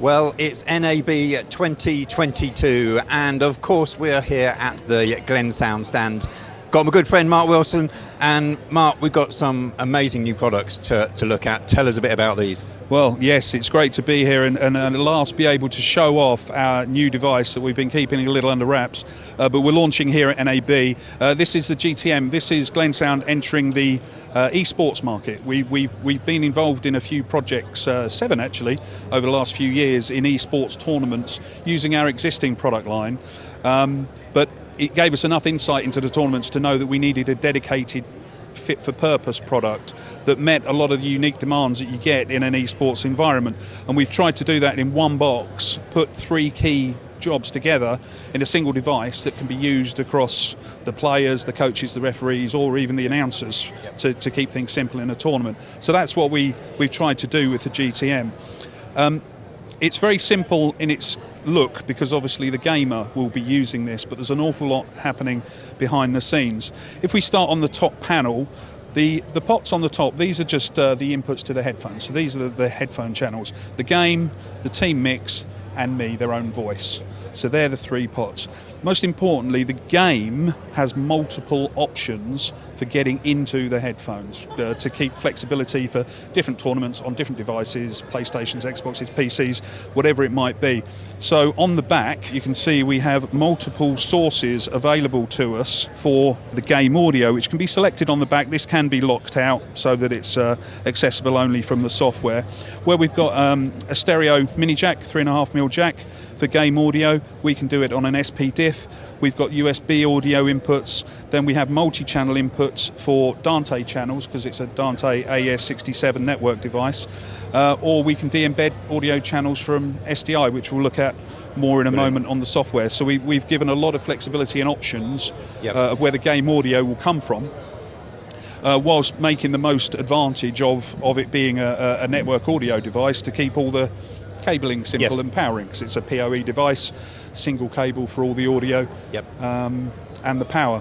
Well, it's NAB 2022, and of course we're here at the Glensound stand. Got my good friend Mark Wilson, and Mark, we've got some amazing new products to look at. Tell us a bit about these. Well, yes, it's great to be here and at last be able to show off our new device that we've been keeping a little under wraps, but we're launching here at NAB. This is the GTM. This is Glensound entering the esports market. We've been involved in a few projects, 7 actually, over the last few years in esports tournaments using our existing product line, but it gave us enough insight into the tournaments to know that we needed a dedicated fit-for-purpose product that met a lot of the unique demands that you get in an esports environment. And we've tried to do that in one box, put 3 key jobs together in a single device that can be used across the players, the coaches, the referees, or even the announcers to keep things simple in a tournament. So that's what we've tried to do with the GTM. It's very simple in its look because obviously the gamer will be using this, but there's an awful lot happening behind the scenes. If we start on the top panel, the pots on the top, these are just the inputs to the headphones. So these are the headphone channels. The game, the team mix, and me, their own voice. So they're the 3 pots. Most importantly, the game has multiple options for getting into the headphones to keep flexibility for different tournaments on different devices, PlayStations, Xboxes, PCs, whatever it might be. So on the back, you can see we have multiple sources available to us for the game audio, which can be selected on the back. This can be locked out so that it's accessible only from the software. Where we've got a stereo mini jack, 3.5mm jack for game audio, we can do it on an SP diff. We've got USB audio inputs, then we have multi-channel inputs for Dante channels because it's a Dante AES67 network device, or we can de-embed audio channels from SDI, which we'll look at more in a moment on the software. So we've given a lot of flexibility and options of where the game audio will come from, whilst making the most advantage of it being a network audio device to keep all the cabling simple and powering, because it's a PoE device, single cable for all the audio and the power.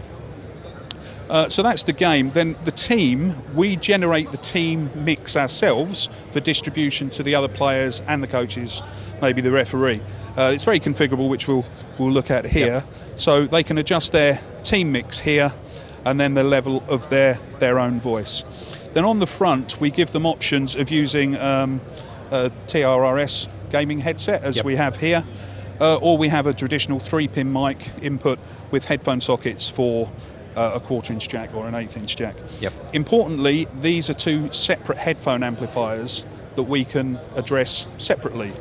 So that's the game. Then the team, we generate the team mix ourselves for distribution to the other players and the coaches, maybe the referee. It's very configurable, which we'll look at here. So they can adjust their team mix here and then the level of their own voice. Then on the front, we give them options of using a TRRS gaming headset, as we have here, or we have a traditional 3-pin mic input with headphone sockets for a 1/4-inch jack or an 1/8-inch jack. Importantly, these are 2 separate headphone amplifiers that we can address separately.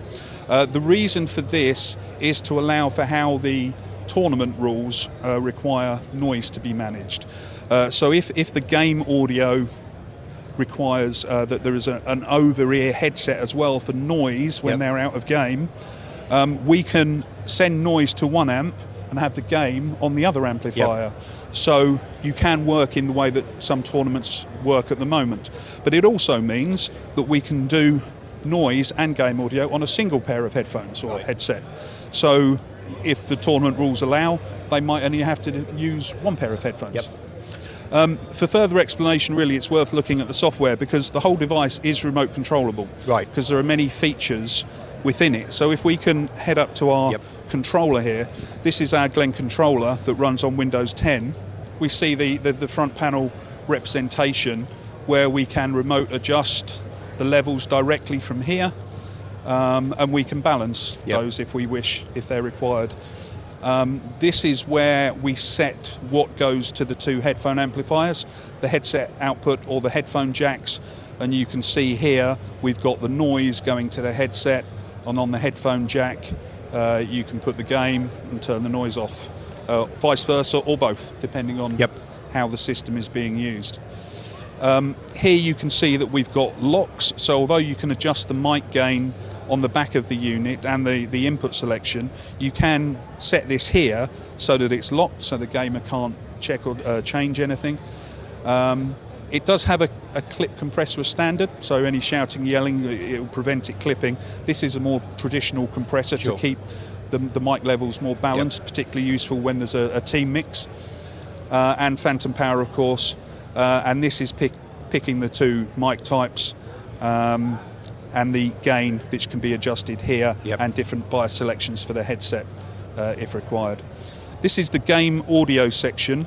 The reason for this is to allow for how the tournament rules require noise to be managed. So if the game audio requires that there is an over-ear headset as well for noise when they're out of game, we can send noise to one amp and have the game on the other amplifier. So you can work in the way that some tournaments work at the moment. But it also means that we can do noise and game audio on a single pair of headphones or headset. So if the tournament rules allow, they might only have to use 1 pair of headphones. For further explanation, really, it's worth looking at the software because the whole device is remote controllable. Because there are many features within it. So if we can head up to our controller here, this is our Glen controller that runs on Windows 10. We see the front panel representation where we can remote adjust the levels directly from here, and we can balance those if we wish, if they're required. This is where we set what goes to the 2 headphone amplifiers, the headset output or the headphone jacks, and you can see here we've got the noise going to the headset, and on the headphone jack you can put the game and turn the noise off, vice versa, or both, depending on how the system is being used. Here you can see that we've got locks, so although you can adjust the mic gain on the back of the unit and the input selection, you can set this here so that it's locked, so the gamer can't check or change anything. It does have a clip compressor as standard, so any shouting, yelling, it will prevent it clipping. This is a more traditional compressor to keep the mic levels more balanced, particularly useful when there's a team mix. And phantom power, of course, and this is picking the 2 mic types. and the gain, which can be adjusted here, Yep. and different bias selections for the headset if required. This is the game audio section,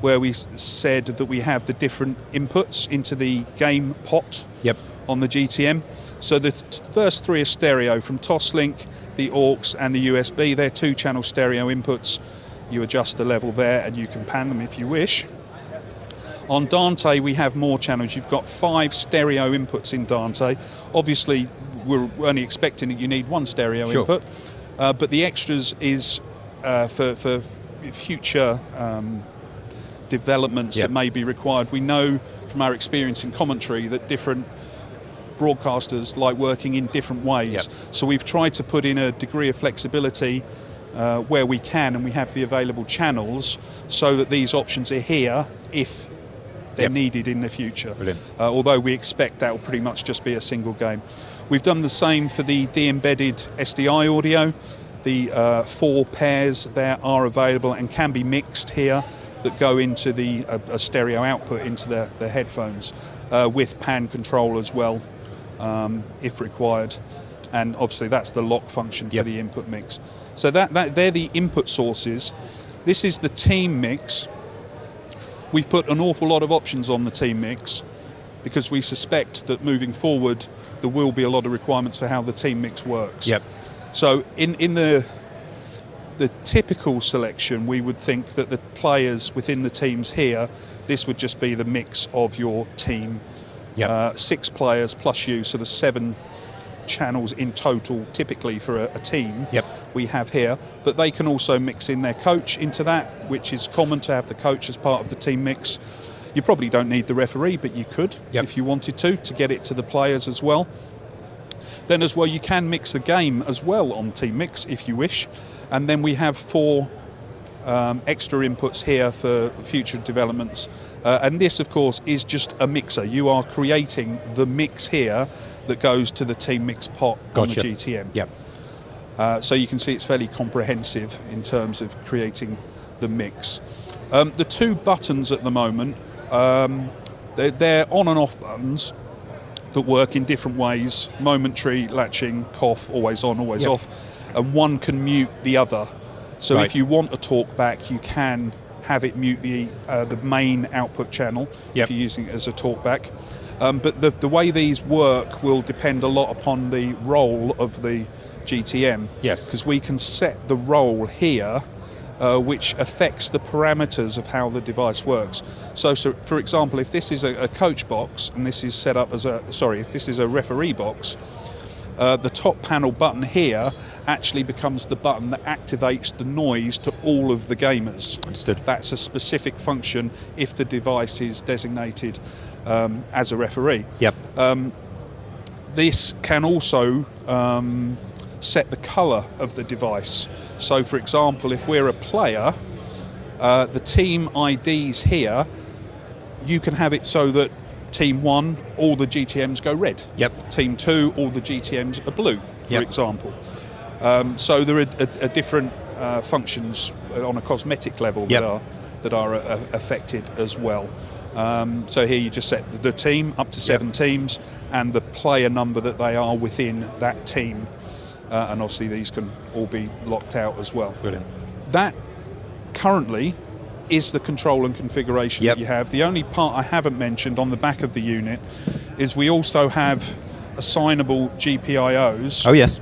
where we said that we have the different inputs into the game pot Yep. on the GTM. So the first three are stereo, from Toslink, the aux and the USB. They're 2-channel stereo inputs. You adjust the level there and you can pan them if you wish. On Dante we have more channels. You've got 5 stereo inputs in Dante. Obviously we're only expecting that you need 1 stereo Sure. input, but the extras is for future developments Yep. that may be required. We know from our experience in commentary that different broadcasters like working in different ways. Yep. So we've tried to put in a degree of flexibility where we can, and we have the available channels, so that these options are here if they're Yep. needed in the future. Brilliant. Although we expect that will pretty much just be a single game. We've done the same for the de-embedded SDI audio. The 4 pairs there are available and can be mixed here, that go into the a stereo output into the headphones, with pan control as well, if required. And obviously that's the lock function for Yep. the input mix. So that they're the input sources. This is the team mix. We've put an awful lot of options on the team mix because we suspect that moving forward there will be a lot of requirements for how the team mix works. Yep. So in the typical selection, we would think that the players within the teams here, this would just be the mix of your team. Yep. 6 players plus you, so there's 7 channels in total typically for a team. Yep. We have here, but they can also mix in their coach into that, which is common to have the coach as part of the team mix. You probably don't need the referee, but you could Yep. if you wanted to get it to the players as well. Then as well, you can mix the game as well on team mix if you wish. And then we have 4 extra inputs here for future developments. And this, of course, is just a mixer. You are creating the mix here that goes to the team mix pot on the Gotcha. GTM. Yep. So you can see it's fairly comprehensive in terms of creating the mix. The 2 buttons at the moment, they're on and off buttons that work in different ways: momentary, latching, cough, always on, always Yep. off, and one can mute the other. So Right. if you want a talk back, you can have it mute the main output channel Yep. if you're using it as a talk back. But the way these work will depend a lot upon the role of the GTM. Yes. Because we can set the role here, which affects the parameters of how the device works. So for example, if this is a coach box and this is set up as if this is a referee box, the top panel button here actually becomes the button that activates the noise to all of the gamers. Understood. That's a specific function if the device is designated as a referee. Yep. This can also set the colour of the device. So for example, if we're a player, the team IDs here, you can have it so that Team 1, all the GTMs go red. Yep. Team 2, all the GTMs are blue, for Yep. example. So there are different functions on a cosmetic level Yep. that are affected as well. So here you just set the team up to 7 teams and the player number that they are within that team. And obviously these can all be locked out as well. Brilliant. That currently is the control and configuration Yep. that you have. The only part I haven't mentioned on the back of the unit is we also have assignable GPIOs. Oh, yes.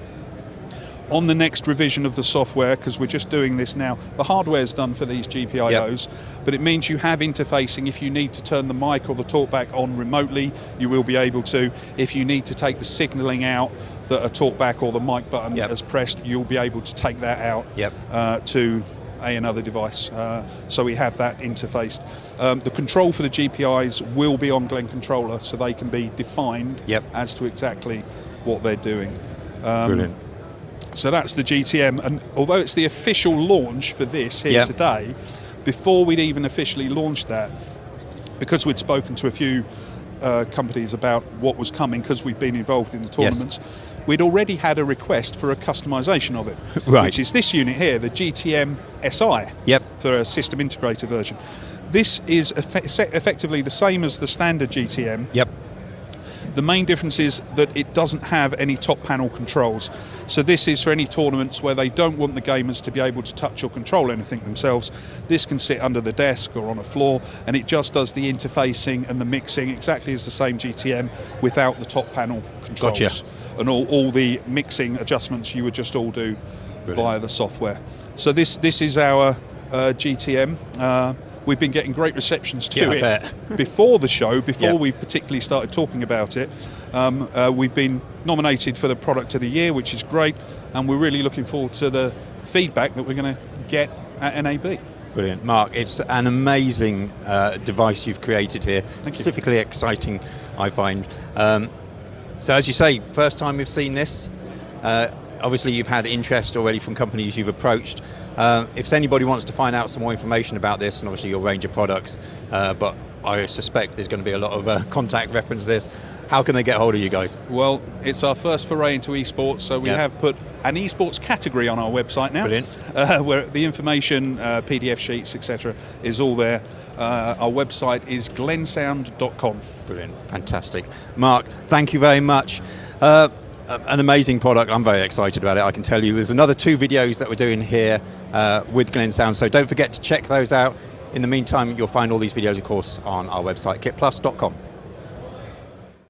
On the next revision of the software, because we're just doing this now, the hardware's done for these GPIOs, but it means you have interfacing. If you need to turn the mic or the talkback on remotely, you will be able to. If you need to take the signalling out that a talkback or the mic button Yep. has pressed, you'll be able to take that out Yep. to another device. So we have that interfaced. The control for the GPIs will be on Glen Controller, so they can be defined Yep. as to exactly what they're doing. Brilliant. So that's the GTM, and although it's the official launch for this here Yep. today, before we'd even officially launched that, because we'd spoken to a few companies about what was coming, because we've been involved in the tournaments, we'd already had a request for a customization of it, Right. which is this unit here, the GTM SI, Yep. for a system integrator version. This is effectively the same as the standard GTM, Yep. The main difference is that it doesn't have any top panel controls. So this is for any tournaments where they don't want the gamers to be able to touch or control anything themselves. This can sit under the desk or on a floor, and it just does the interfacing and the mixing exactly as the same GTM without the top panel controls. Gotcha. And all the mixing adjustments you would just all do via the software. So this is our GTM. We've been getting great receptions to it before the show, before we've particularly started talking about it. We've been nominated for the Product of the Year, which is great, and we're really looking forward to the feedback that we're going to get at NAB. Brilliant. Mark, it's an amazing device you've created here. Specifically exciting, I find. So as you say, first time we've seen this. Obviously you've had interest already from companies you've approached. If anybody wants to find out some more information about this, and obviously your range of products, but I suspect there's going to be a lot of contact reference to this, how can they get hold of you guys? Well, it's our first foray into esports, so we have put an esports category on our website now. Brilliant. Where the information, PDF sheets, etc. is all there. Our website is glensound.com. Brilliant. Fantastic. Mark, thank you very much. An amazing product. I'm very excited about it, I can tell you. There's another 2 videos that we're doing here with Glensound, so don't forget to check those out. In the meantime, you'll find all these videos, of course, on our website, kitplus.com.